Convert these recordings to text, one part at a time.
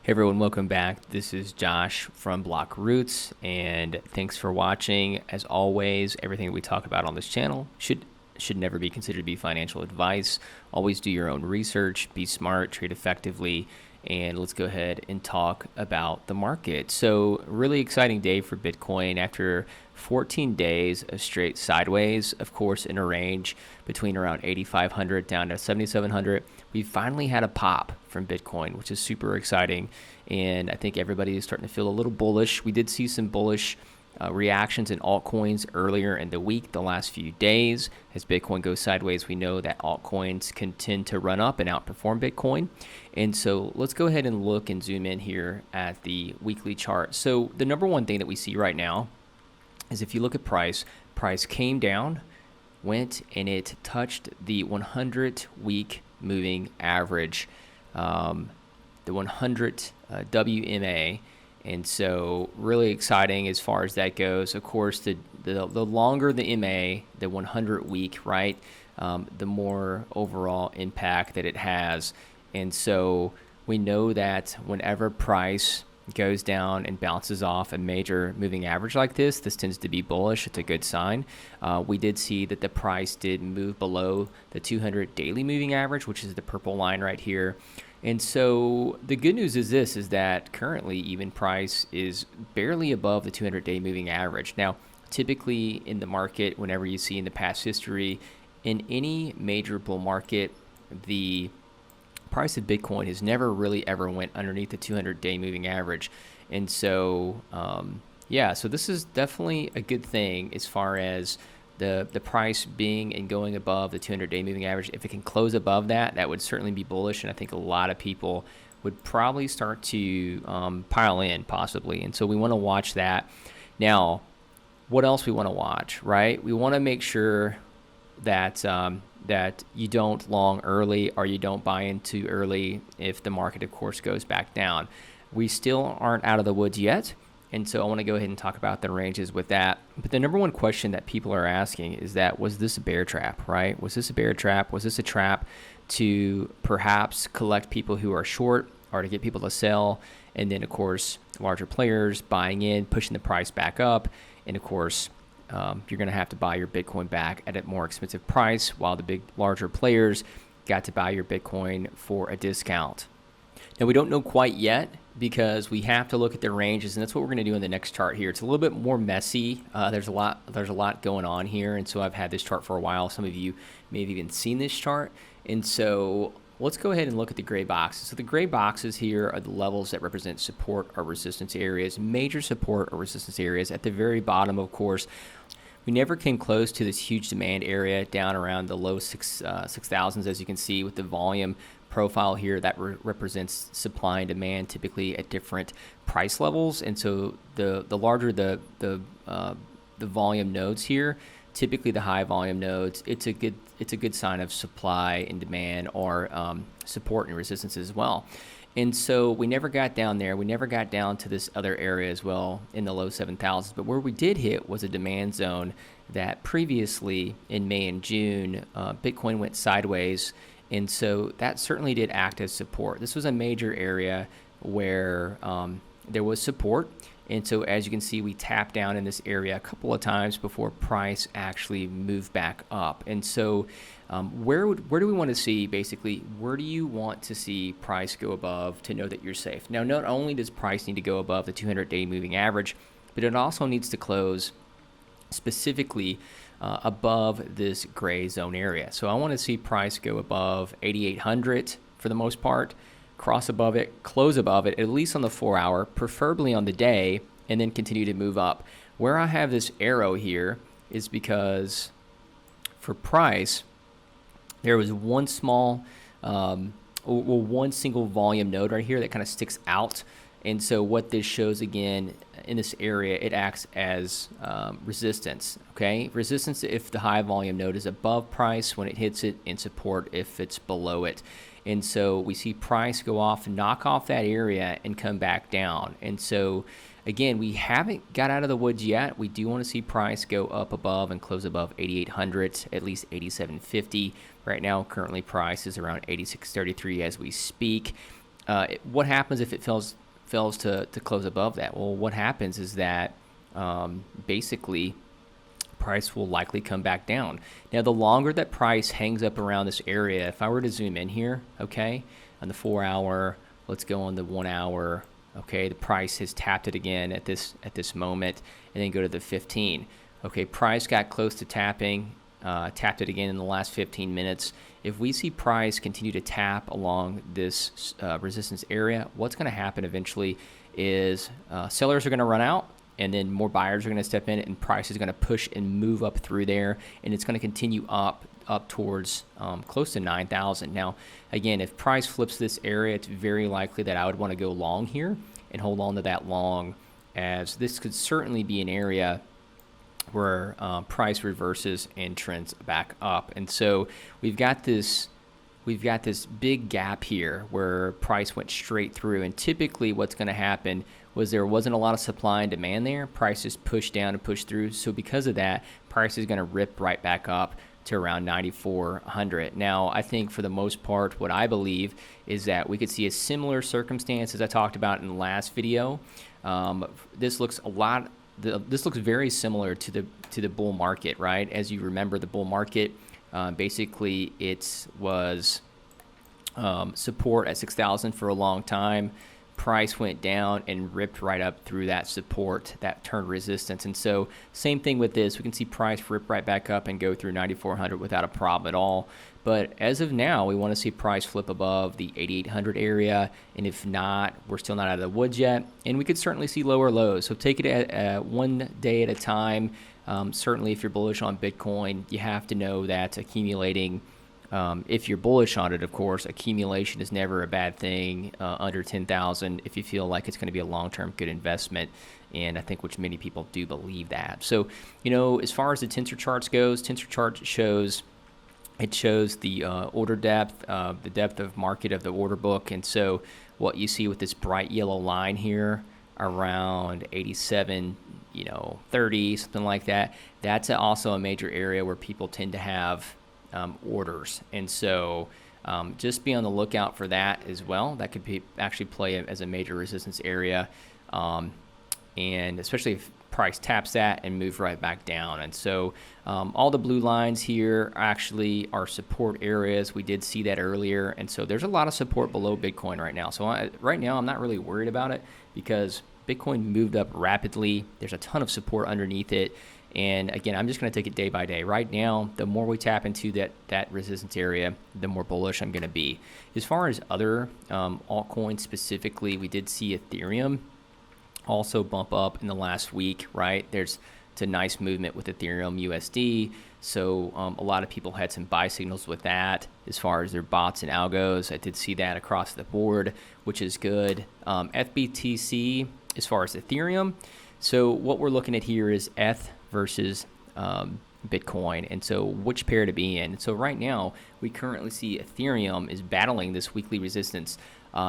Hey everyone, welcome back. This is Josh from BlockRoots, and thanks for watching. As always, everything we talk about on this channel should never be considered to be financial advice. Always do your own research, be smart, trade effectively, and let's go ahead and talk about the market. So, really exciting day for Bitcoin after 14 days of straight sideways, of course, in a range between around 8,500 down to 7,700. We finally had a pop from Bitcoin, which is super exciting, and I think everybody is starting to feel a little bullish. We did see some bullish reactions in altcoins earlier in the week, the last few days. As Bitcoin goes sideways, we know that altcoins can tend to run up and outperform Bitcoin. And so let's go ahead and look and zoom in here at the weekly chart. So the number one thing that we see right now is if you look at price came down, went and it touched the 100-week moving average, the 100 WMA. And so really exciting as far as that goes. Of course, the longer the MA, the 100 week, right, the more overall impact that it has. And so we know that whenever price goes down and bounces off a major moving average like this tends to be bullish. It's a good sign. We did see that the price did move below the 200 daily moving average, which is the purple line right here. And so the good news is this, is that currently even price is barely above the 200-day moving average. Now, typically in the market, whenever you see in the past history, in any major bull market, the price of Bitcoin has never really ever went underneath the 200-day moving average. And so, so this is definitely a good thing as far as the price being and going above the 200-day moving average. If it can close above that, that would certainly be bullish, and I think a lot of people would probably start to pile in possibly. And so we want to watch that. Now, what else we want to watch, right? We want to make sure that that you don't long early or you don't buy in too early if the market, of course, goes back down. We still aren't out of the woods yet. And so I want to go ahead and talk about the ranges with that. But the number one question that people are asking is that, was this a bear trap, right? Was this a bear trap? Was this a trap to perhaps collect people who are short or to get people to sell? And then, of course, larger players buying in, pushing the price back up. And, of course, you're going to have to buy your Bitcoin back at a more expensive price while the larger players got to buy your Bitcoin for a discount. Now, we don't know quite yet because we have to look at the ranges, and that's what we're going to do in the next chart here. It's a little bit more messy. There's a lot going on here, and so I've had this chart for a while. Some of you may have even seen this chart. And so let's go ahead and look at the gray boxes. So the gray boxes here are the levels that represent support or resistance areas, major support or resistance areas. At the very bottom, of course, we never came close to this huge demand area down around the low 6,000s, as you can see with the volume profile here. That represents supply and demand, typically at different price levels. And so the larger the volume nodes here, typically the high volume nodes, it's a good sign of supply and demand, or support and resistance as well. And so we never got down there. We never got down to this other area as well in the low 7,000s. But where we did hit was a demand zone that previously in May and June, Bitcoin went sideways. And so that certainly did act as support. This was a major area where there was support. And so as you can see, we tapped down in this area a couple of times before price actually moved back up. And so where do we want to see, basically, where do you want to see price go above to know that you're safe? Now, not only does price need to go above the 200-day moving average, but it also needs to close specifically above this gray zone area. So I want to see price go above 8,800 for the most part, cross above it, close above it, at least on the 4-hour, preferably on the day, and then continue to move up. Where I have this arrow here is because for price, there was one one single volume node right here that kind of sticks out. And so what this shows, again, in this area, it acts as resistance, okay? Resistance if the high volume node is above price when it hits it, and support if it's below it. And so we see price go off, knock off that area, and come back down. And so, again, we haven't got out of the woods yet. We do want to see price go up above and close above 8,800, at least 8,750. Right now, currently price is around 8,633 as we speak. what happens if it fails to close above that? Well, what happens is that basically price will likely come back down. Now, the longer that price hangs up around this area, if I were to zoom in here, okay, on the 4 hour, let's go on the 1 hour, okay, the price has tapped it again at this moment, and then go to the 15. Okay, price got close to tapping, tapped it again in the last 15 minutes. If we see price continue to tap along this resistance area, what's going to happen eventually is sellers are going to run out, and then more buyers are going to step in, and price is going to push and move up through there, and it's going to continue up towards close to 9,000. Now, again, if price flips this area, it's very likely that I would want to go long here and hold on to that long, as this could certainly be an area where price reverses and trends back up. And so we've got this big gap here where price went straight through, and typically what's going to happen was there wasn't a lot of supply and demand there. Prices pushed down and pushed through. So because of that, price is going to rip right back up to around 9,400. Now, I think for the most part, what I believe is that we could see a similar circumstance as I talked about in the last video. This looks very similar to the bull market, right? As you remember, the bull market, basically it was support at 6,000 for a long time. Price went down and ripped right up through that support, that turned resistance. And so same thing with this. We can see price rip right back up and go through 9,400 without a problem at all. But as of now, we want to see price flip above the 8,800 area. And if not, we're still not out of the woods yet. And we could certainly see lower lows. So take it at 1 day at a time. Certainly, if you're bullish on Bitcoin, you have to know that accumulating, if you're bullish on it, of course, accumulation is never a bad thing under 10,000 if you feel like it's going to be a long-term good investment. And I think which many people do believe that. So, as far as the Tensor charts goes, Tensor chart shows the order depth, the depth of market of the order book. And so what you see with this bright yellow line here around 87, 30, something like that, that's also a major area where people tend to have orders. And so just be on the lookout for that as well. That could actually play as a major resistance area, and especially if price taps that and moves right back down. And so all the blue lines here actually are support areas. We did see that earlier. And so there's a lot of support below Bitcoin right now. So right now I'm not really worried about it because Bitcoin moved up rapidly. There's a ton of support underneath it. And again, I'm just going to take it day by day. Right now, the more we tap into that resistance area, the more bullish I'm going to be. As far as other altcoins specifically, we did see Ethereum also bump up in the last week, right? It's a nice movement with Ethereum USD. So a lot of people had some buy signals with that as far as their bots and algos. I did see that across the board, which is good. FBTC, as far as Ethereum. So what we're looking at here is ETH versus Bitcoin, and so which pair to be in. So right now, we currently see Ethereum is battling this weekly resistance.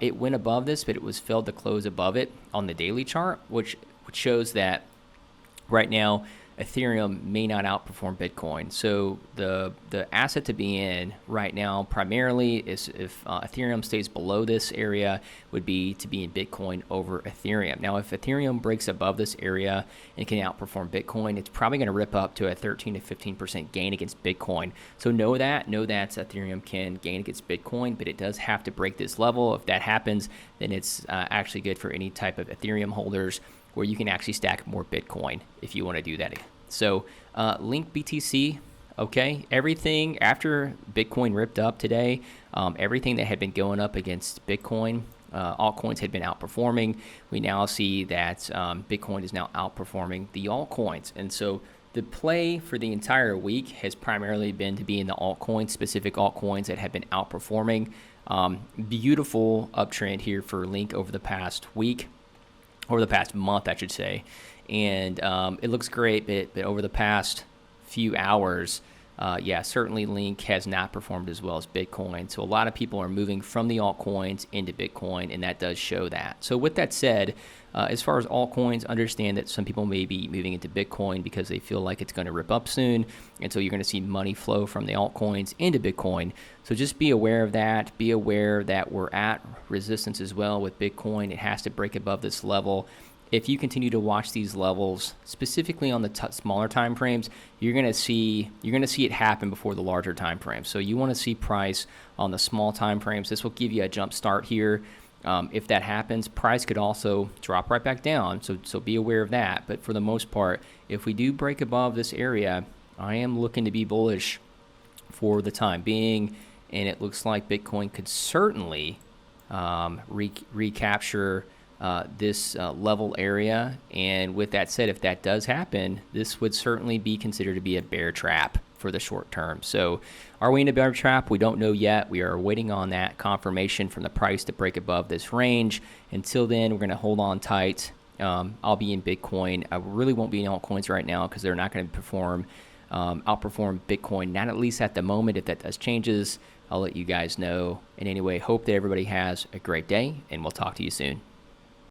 It went above this, but it was failed to close above it on the daily chart, which shows that right now Ethereum may not outperform Bitcoin. So the asset to be in right now primarily is if Ethereum stays below this area would be to be in Bitcoin over Ethereum. Now, if Ethereum breaks above this area and can outperform Bitcoin, it's probably going to rip up to a 13 to 15% gain against Bitcoin. So know that Ethereum can gain against Bitcoin, but it does have to break this level. If that happens, then it's actually good for any type of Ethereum holders, where you can actually stack more Bitcoin if you want to do that. So Link BTC, okay, everything after Bitcoin ripped up today, everything that had been going up against Bitcoin, altcoins had been outperforming. We now see that Bitcoin is now outperforming the altcoins. And so the play for the entire week has primarily been to be in the altcoins, specific altcoins that have been outperforming. Beautiful uptrend here for Link over the past week. Over the past month, I should say. And it looks great, but over the past few hours, yeah, certainly Link has not performed as well as Bitcoin. So a lot of people are moving from the altcoins into Bitcoin, and that does show that. So with that said, as far as altcoins, understand that some people may be moving into Bitcoin because they feel like it's going to rip up soon. And so you're going to see money flow from the altcoins into Bitcoin. So just be aware of that. Be aware that we're at resistance as well with Bitcoin. It has to break above this level. If you continue to watch these levels, specifically on the smaller time frames, you're going to see it happen before the larger time frames. So you want to see price on the small time frames. This will give you a jump start here. If that happens, price could also drop right back down. So be aware of that. But for the most part, if we do break above this area, I am looking to be bullish for the time being, and it looks like Bitcoin could certainly recapture this level area. And with that said, if that does happen, this would certainly be considered to be a bear trap for the short term. So are we in a bear trap? We don't know yet. We are waiting on that confirmation from the price to break above this range. Until then, we're going to hold on tight. I'll be in Bitcoin. I really won't be in altcoins right now because they're not going to outperform Bitcoin, not at least at the moment. If that does changes, I'll let you guys know. And anyway, hope that everybody has a great day, and we'll talk to you soon.